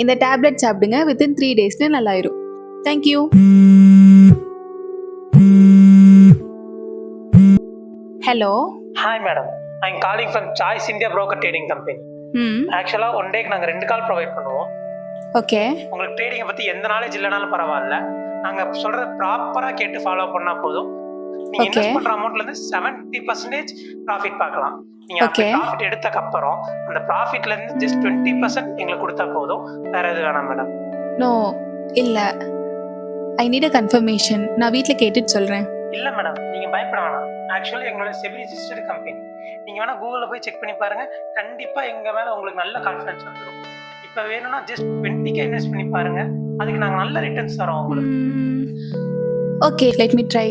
இந்த டேப்லெட் சாப்பிடுங்க, வித்தின் 3 daysல நல்லாயிரும். Thank you. Hello. Hi madam, I'm calling from Choice India Broker Trading Company. ஆக்சுவலா ஒன் டேக்கு நாங்க 2 கால் ப்ரொவைட் பண்ணுவோம். ஓகே. உங்களுக்கு ட்ரேடிங்கை பத்தி எந்த நாலேஜ் இல்லைனாலும் பரவாயில்ல, நாங்க சொல்றத ப்ராப்பரா கேட்டு ஃபாலோ பண்ணா போதும். நீங்க இன்வெஸ்ட் பண்ற அமௌண்ட்ல இருந்து 70% ப்ராஃபிட் பார்க்கலாம். நீங்க ப்ராஃபிட் எடுத்ததுக்கு அப்புறம் அந்த ப்ராஃபிட்ல இருந்து ஜஸ்ட் 20% எங்களுக்கு கொடுத்தா போதும். வேற எது வேணாம் மேடம்? நோ இல்ல, ஐ நீட் a கன்ஃபர்மேஷன். நான் வீட்ல கேட்டுட்டு சொல்றேன். இல்ல மேடம், நீங்க பயப்பட வேணாம். ஆக்சுவலி எங்களோட செபி ரெஜிஸ்டர்ட் கம்பெனி. நீங்க வேணா கூகுள்ல போய் செக் பண்ணி பாருங்க. கண்டிப்பா எங்க மேல உங்களுக்கு நல்ல கான்ஃபிடன்ஸ் வந்துடும். இப்ப வேணும்னா ஜஸ்ட் 20K இன்வெஸ்ட் பண்ணி பாருங்க. அதுக்கு நாங்க நல்ல ரிட்டர்ன்ஸ் தரோம் உங்களுக்கு. Okay, let me try.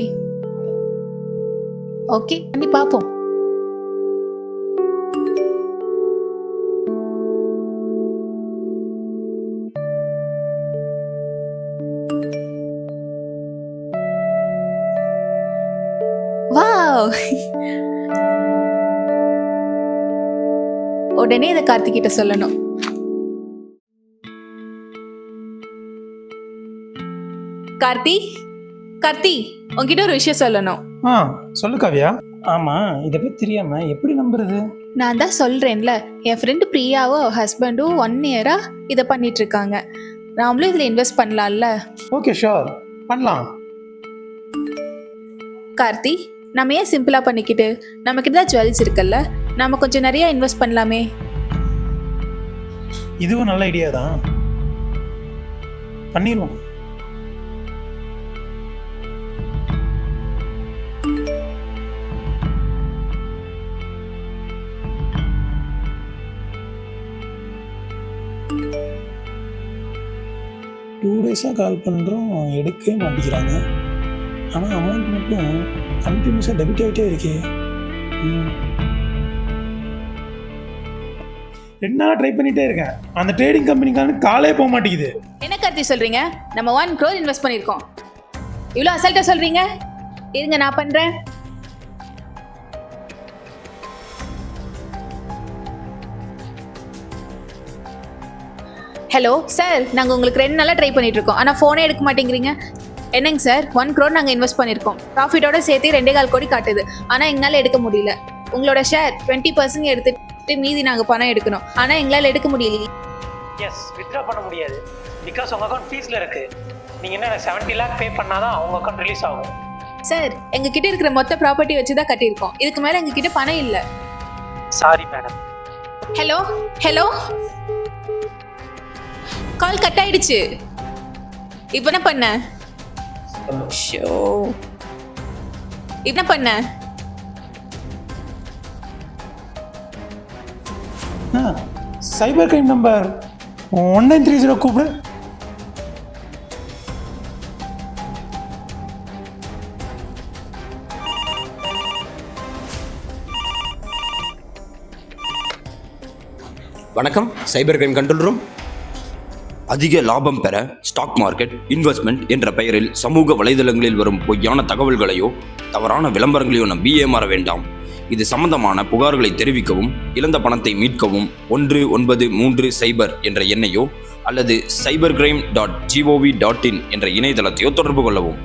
Okay, பண்ணி பாப்போம். வாவ், உடனே இதை கார்த்திக் கிட்ட சொல்லணும். கார்த்தி, கார்த்தி, உன்கிட்ட ஒரு விஷயம் சொல்லணும். சொல்லு காவியா. ஆமா, இதை பத்தி தெரியாம எப்படி நம்புறது? நான் தான் சொல்றேன்ல, என் ஃப்ரெண்டு பிரியாவோ ஹஸ்பண்டும் 1 year-ஆ இதை பண்ணிட்டு இருக்காங்க. நாமளும் இதுல இன்வெஸ்ட் பண்ணலாம்ல? ஓகே, ஷூர், பண்ணலாம். கார்த்தி, நம்ம ஏன் சிம்பிளா பண்ணிக்கிட்டு, நமக்கு தான் ஜுவல்ஸ் இருக்குல்ல, நம்ம கொஞ்சம் நிறைய இன்வெஸ்ட் பண்ணலாமே. இதுவும் நல்ல ஐடியா தான், பண்ணிடுவோம். டூ டேஸாக கால் பண்ணுறோம், எடுக்கவே மாட்டேங்கிறாங்க. ஆனால் அமௌண்ட் மட்டும் கண்டினியூஸாக டெபிட் ஆகிட்டே இருக்கே. 2 நாளாக ட்ரை பண்ணிகிட்டே இருக்கேன். அந்த ட்ரேடிங் கம்பெனிக்கான காலே போக மாட்டேங்குது. என்ன கார்த்தி சொல்றீங்க? நம்ம 1 crore இன்வெஸ்ட் பண்ணியிருக்கோம், இவ்வளோ அசல்ட்டா சொல்றீங்க? இருங்க, நான் பண்றேன். ஹலோ சார், நாங்கள் உங்களுக்கு 2 நாளாக ட்ரை பண்ணிட்டு இருக்கோம், ஆனால் ஃபோனே எடுக்க மாட்டேங்கிறீங்க. என்னங்க சார், 1 crore நாங்கள் இன்வெஸ்ட் பண்ணியிருக்கோம், ப்ராஃபிட்டோட சேர்த்து 2.25 கோடி காட்டுது, ஆனால் எங்களால் எடுக்க முடியல. உங்களோட ஷேர் 20% எடுத்துட்டு மீதி நாங்கள் பணம் எடுக்கணும், ஆனால் எங்களால் எடுக்க முடியல. எஸ், வித்ட்ரா பண்ண முடியாது. பிகாஸ் உங்கள் அக்கௌண்ட் ஃபீஸில் இருக்குது. நீங்கள் என்ன 70 lakh பே பண்ணாதான் உங்கள் அக்கௌண்ட் ரிலீஸ் ஆகும். சார், எங்ககிட்ட இருக்கிற மொத்த ப்ராப்பர்ட்டி வச்சு தான் கட்டியிருக்கோம், இதுக்கு மேலே எங்ககிட்ட பணம் இல்லை. Sorry madam. Hello hello, call cut ஆயிடுச்சு. இப்போ என்ன பண்ண? ஷோ, என்ன பண்ண? சைபர் கிரைம் நம்பர் 1930 கூப்பிடு. வணக்கம், சைபர் கிரைம் கண்ட்ரோல் ரூம். அதிக லாபம் பெற ஸ்டாக் மார்க்கெட் இன்வெஸ்ட்மெண்ட் என்ற பெயரில் சமூக வலைதளங்களில் வரும் பொய்யான தகவல்களையோ தவறான விளம்பரங்களையோ நம்பி ஏமாற வேண்டாம். இது சம்பந்தமான புகார்களை தெரிவிக்கவும் இழந்த பணத்தை மீட்கவும் 1930 என்ற எண்ணையோ அல்லது cybercrime.gov.in என்ற இணையதளத்தையோ தொடர்பு கொள்ளவும்.